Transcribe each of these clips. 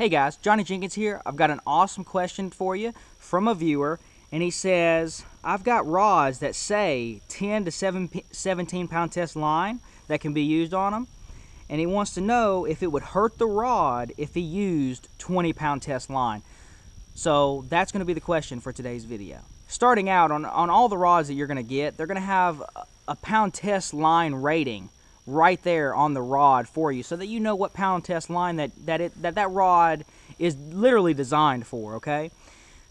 Hey guys, Johnny Jenkins here. I've got an awesome question for you from a viewer, and he says, I've got rods that say 10 to 17 pound test line that can be used on them, and he wants to know if it would hurt the rod if he used 20 pound test line. So that's going to be the question for today's video. Starting out, on all the rods that you're going to get, they're going to have a pound test line rating right there on the rod for you, so that you know what pound test line that rod is literally designed for. Okay,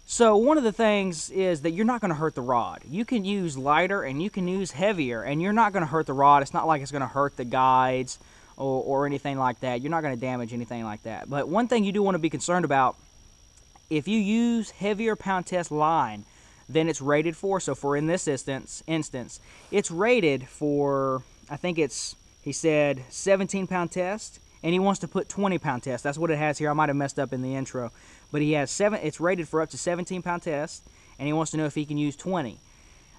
so one of the things is that you're not going to hurt the rod. You can use lighter and you can use heavier, and you're not going to hurt the rod. It's not like it's going to hurt the guides or anything like that. You're not going to damage anything like that. But one thing you do want to be concerned about, if you use heavier pound test line than it's rated for, so for in this instance it's rated for, I think he said 17 pound test, and he wants to put 20 pound test. That's what it has here. I might have messed up in the intro, but he has it's rated for up to 17 pound test, and he wants to know if he can use 20.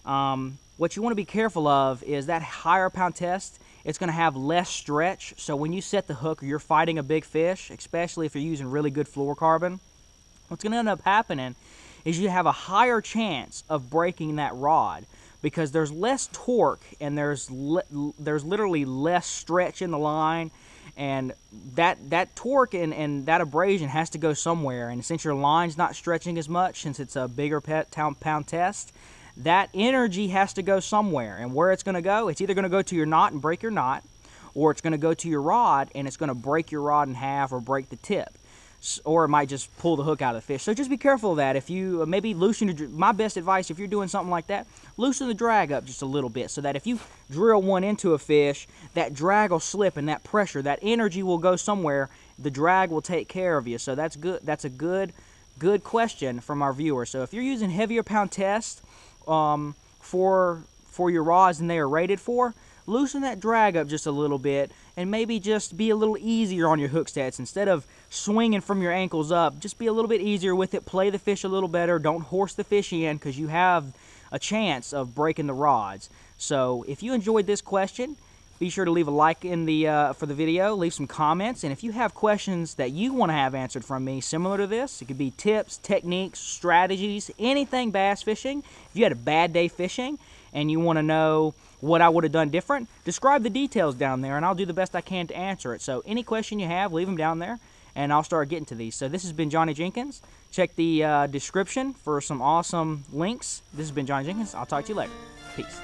What you want to be careful of is that higher pound test, it's going to have less stretch. So when you set the hook or you're fighting a big fish, especially if you're using really good fluorocarbon, what's going to end up happening is you have a higher chance of breaking that rod, because there's less torque and there's literally less stretch in the line, and that torque and that abrasion has to go somewhere. And since your line's not stretching as much, since it's a bigger pound test, that energy has to go somewhere. And where it's going to go, it's either going to go to your knot and break your knot, or it's going to go to your rod and it's going to break your rod in half or break the tip. Or it might just pull the hook out of the fish. So just be careful of that. If you maybe loosen my best advice, if you're doing something like that, loosen the drag up just a little bit, so that if you drill one into a fish, that drag will slip, and that pressure, that energy will go somewhere. The drag will take care of you. So that's good. That's a good question from our viewer. So if you're using heavier pound test for your rods than they are rated for, loosen that drag up just a little bit, and maybe just be a little easier on your hook sets. Instead of swinging from your ankles up, just be a little bit easier with it. Play the fish a little better. Don't horse the fish in, because you have a chance of breaking the rods. So if you enjoyed this question, be sure to leave a like for the video, leave some comments, and if you have questions that you want to have answered from me similar to this, it could be tips, techniques, strategies, anything bass fishing. If you had a bad day fishing and you want to know what I would have done different, describe the details down there, and I'll do the best I can to answer it. So any question you have, leave them down there, and I'll start getting to these. So this has been Johnny Jenkins. Check the description for some awesome links. This has been Johnny Jenkins. I'll talk to you later. Peace.